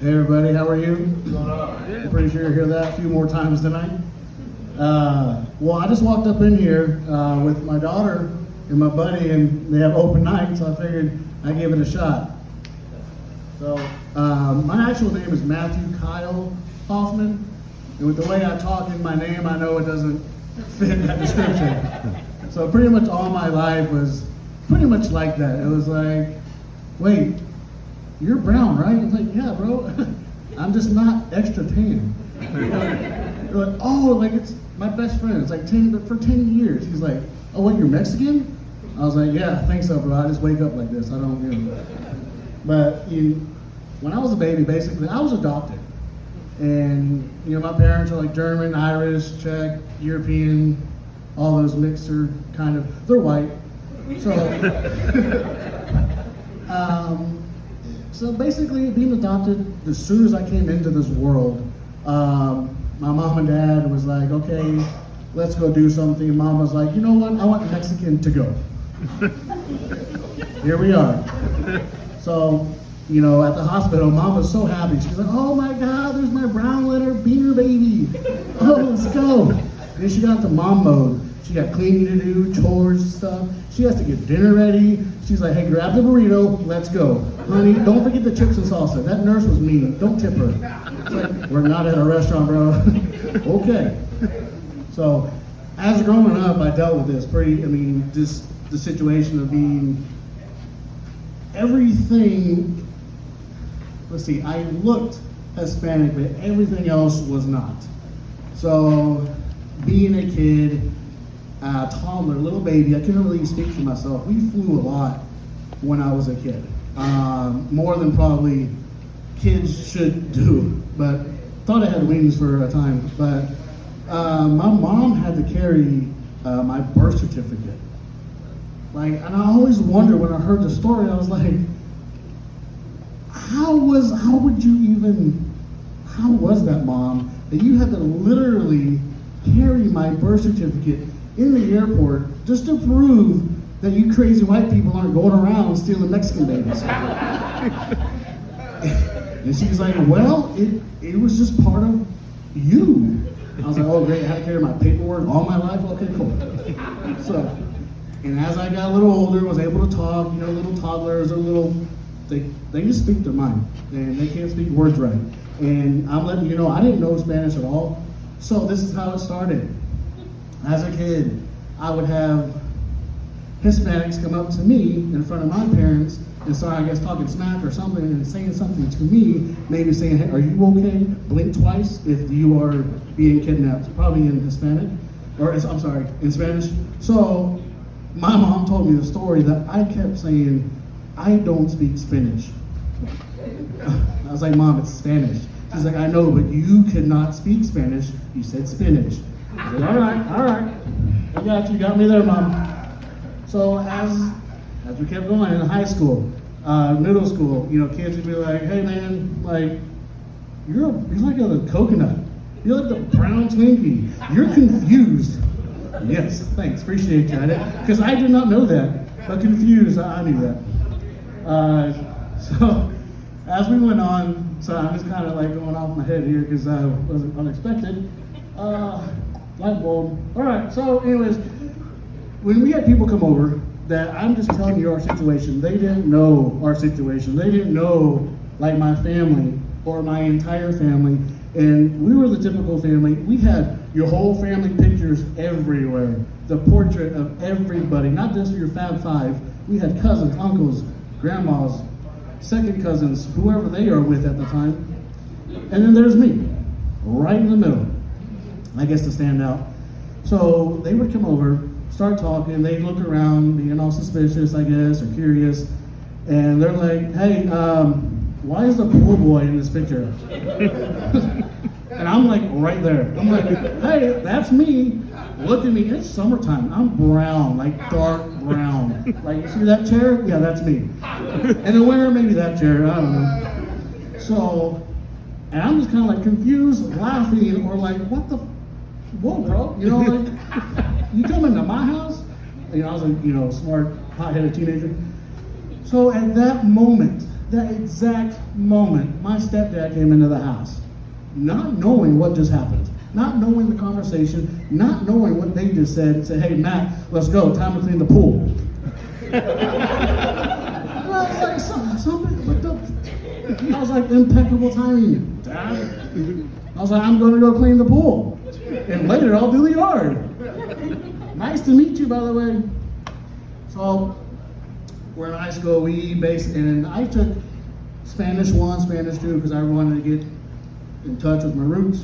Hey everybody, how are you? I'm pretty sure you'll hear that a few more times tonight. Well, I just walked up in here with my daughter and my buddy, and they have open night, so I figured I'd give it a shot. So, my actual name is Matthew Kyle Hoffman, and with the way I talk in my name, I know it doesn't fit that description. So pretty much all my life was pretty much like that. It was like, wait, you're brown, right? I'm like, yeah, bro. I'm just not extra tan. They're like, oh, like it's my best friend. It's like for 10 years. He's like, oh, what, you're Mexican? I was like, yeah, I think so, bro. I just wake up like this. I don't, But when I was a baby, basically, I was adopted. And, my parents are like German, Irish, Czech, European, all those mixer kind of, they're white. So, so basically, being adopted, as soon as I came into this world, my mom and dad was like, okay, let's go do something. Mom was like, you know what, I want Mexican to go. Here we are. So, at the hospital, Mom was so happy. She's like, oh my God, there's my brown letter beaner baby. Oh, let's go. And then she got into mom mode. She got cleaning to do, chores and stuff. She has to get dinner ready. She's like, hey, grab the burrito, let's go. Honey, don't forget the chips and salsa. That nurse was mean, don't tip her. It's like, we're not at a restaurant, bro. Okay. So, as growing up, I dealt with this just the situation of being everything. Let's see, I looked Hispanic, but everything else was not. So, being a kid, toddler, little baby, I couldn't really speak for myself. We flew a lot when I was a kid. More than probably kids should do, but thought I had wings for a time. But my mom had to carry my birth certificate. And I always wondered when I heard the story, I was like, how was that, Mom, that you had to literally carry my birth certificate in the airport just to prove that you crazy white people aren't going around stealing Mexican babies? And she's like, well, it was just part of you. I was like, oh great, I had to carry my paperwork all my life? Okay, cool. So, and as I got a little older, was able to talk, little toddlers are they just speak their mind, and they can't speak words right. And I'm letting you know, I didn't know Spanish at all, so this is how it started. As a kid, I would have Hispanics come up to me in front of my parents and start, I guess, talking smack or something and saying something to me, maybe saying, hey, are you okay? Blink twice if you are being kidnapped, probably in Hispanic, or I'm sorry, in Spanish. So my mom told me the story that I kept saying, I don't speak Spanish. I was like, Mom, it's Spanish. She's like, I know, but you cannot speak Spanish. You said spinach. I was like, all right. I got you. Got me there, Mom. So as we kept going in high school, middle school, kids would be like, hey man, like, you're like a coconut. You're like the brown Twinkie. You're confused. Yes, thanks, appreciate you. Because I did not know that, but confused, I knew that. So as we went on, so I'm just kind of like going off my head here because I wasn't unexpected. Light bulb. All right, so anyways, when we had people come over, that I'm just telling you our situation, they didn't know our situation. They didn't know, like, my family or my entire family. And we were the typical family. We had your whole family pictures everywhere. The portrait of everybody, not just your Fab Five. We had cousins, uncles, grandmas, second cousins, whoever they are with at the time. And then there's me, right in the middle, I guess, to stand out. So they would come over, start talking, they'd look around, being all suspicious, I guess, or curious. And they're like, hey, why is the pool boy in this picture? And I'm like right there. I'm like, hey, that's me. Look at me, it's summertime. I'm brown, like dark brown. Like, you see that chair? Yeah, that's me. In the winter, maybe that chair, I don't know. So, and I'm just kind of like confused, laughing, or like, whoa, bro? Like, you coming to my house? I was a, smart, hot-headed teenager. So at that moment, that exact moment, my stepdad came into the house, not knowing what just happened, not knowing the conversation, not knowing what they just said, and said, "Hey, Matt, let's go. Time to clean the pool." And I was like, something, what the? I was like, impeccable timing, Dad. I was like, I'm going to go clean the pool, and later I'll do the yard. Nice to meet you, by the way. So we're in high school. And I took Spanish 1, Spanish 2 because I wanted to get in touch with my roots.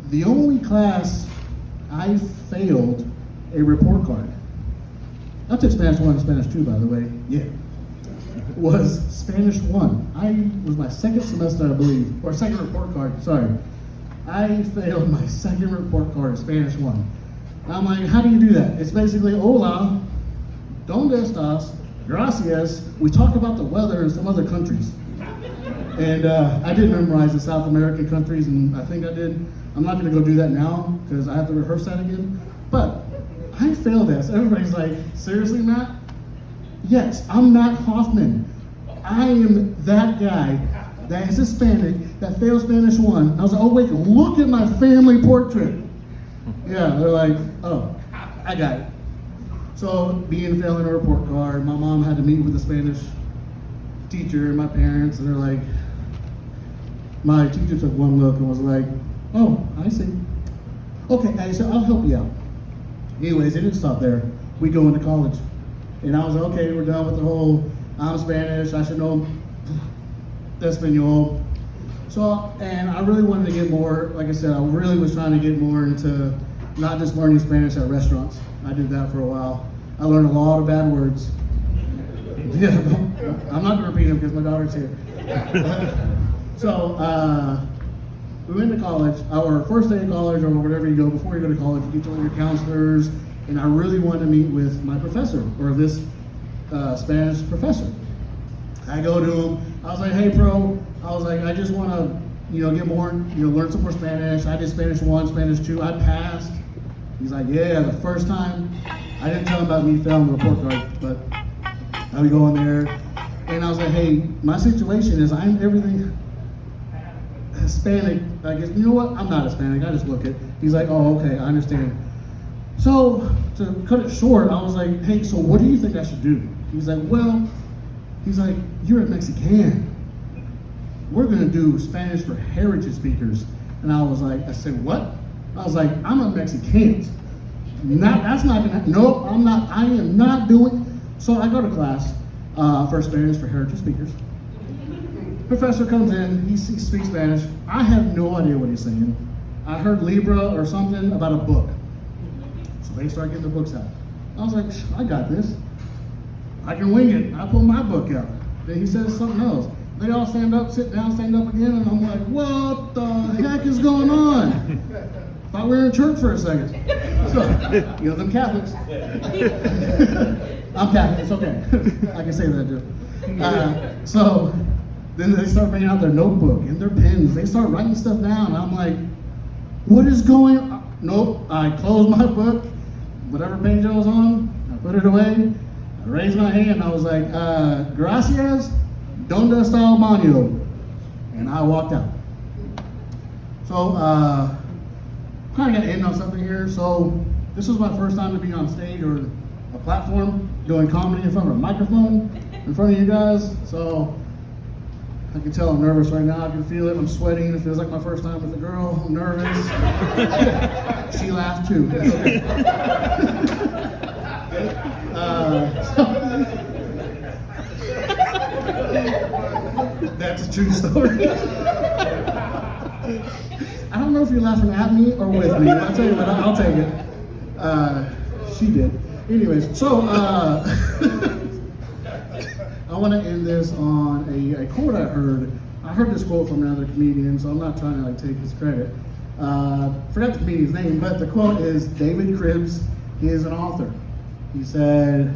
The only class I failed a report card. I took Spanish 1 and Spanish 2, by the way. Yeah. Was Spanish 1. I was my second semester, I believe, or second report card, sorry. I failed my second report card of Spanish 1. And I'm like, how do you do that? It's basically, hola, donde estás, gracias. We talk about the weather in some other countries. And I did memorize the South American countries, and I think I did. I'm not going to go do that now because I have to rehearse that again. But I failed that. So everybody's like, seriously, Matt? Yes, I'm Matt Hoffman. I am that guy that is Hispanic that failed Spanish 1. I was like, oh wait, look at my family portrait. Yeah, they're like, oh, I got it. So being failing a report card, my mom had to meet with the Spanish teacher and my parents, and they're like, my teacher took one look and was like, oh, I see. Okay, I said, I'll help you out. Anyways, it didn't stop there. We go into college. And I was like, okay, we're done with the whole, I'm Spanish, I should know Espanol. So, and I really wanted to get more, like I said, I really was trying to get more into not just learning Spanish at restaurants. I did that for a while. I learned a lot of bad words. Yeah, I'm not gonna repeat them because my daughter's here. So, we went to college, our first day of college or whatever you go, before you go to college, you get to all your counselors, and I really wanted to meet with my professor, or this Spanish professor. I go to him, I was like, hey bro, I was like, I just want to, get more, learn some more Spanish. I did Spanish 1, Spanish 2, I passed. He's like, yeah, the first time. I didn't tell him about me failing the report card, but I would go in there, and I was like, hey, my situation is I'm everything Hispanic. I guess, you know what, I'm not Hispanic, I just look it. He's like, oh, okay, I understand. So, to cut it short, I was like, hey, so what do you think I should do? He's like, you're a Mexican. We're gonna do Spanish for heritage speakers. And I said, what? I was like, I'm a Mexican. That's not gonna happen. No, I am not doing. So I go to class for Spanish for heritage speakers. Professor comes in, he speaks Spanish. I have no idea what he's saying. I heard Libra or something about a book. So they start getting the books out. I was like, I got this. I can wing it. I pull my book out. Then he says something else. They all stand up, sit down, stand up again, and I'm like, what the heck is going on? Thought we were in church for a second. So, them Catholics. I'm Catholic, it's okay. I can say that too. So then they start bringing out their notebook and their pens. They start writing stuff down. I'm like, what is going on? Nope, I closed my book. Whatever page I was on, I put it away. I raised my hand. I was like, gracias, donde está el baño? And I walked out. So, kind of got to end on something here. So, this was my first time to be on stage or a platform doing comedy in front of a microphone in front of you guys. So, I can tell I'm nervous right now. I can feel it. I'm sweating. It feels like my first time with a girl. I'm nervous. She laughed too. That's okay. That's a true story. I don't know if you're laughing at me or with me. I'll tell you what, I'll take it. She did. Anyways, so I want to end this on a quote I heard. I heard this quote from another comedian, so I'm not trying to take his credit. Forgot the comedian's name, but the quote is David Cribbs. He is an author. He said,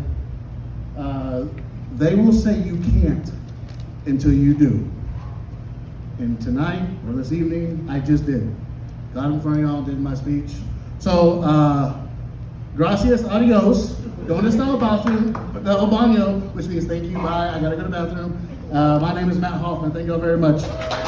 they will say you can't until you do. And tonight, or this evening, I just did it. Got in front of y'all, did my speech. So, gracias, adios. Donde está el baño, which means thank you, bye, I gotta go to the bathroom. My name is Matt Hoffman. Thank you all very much.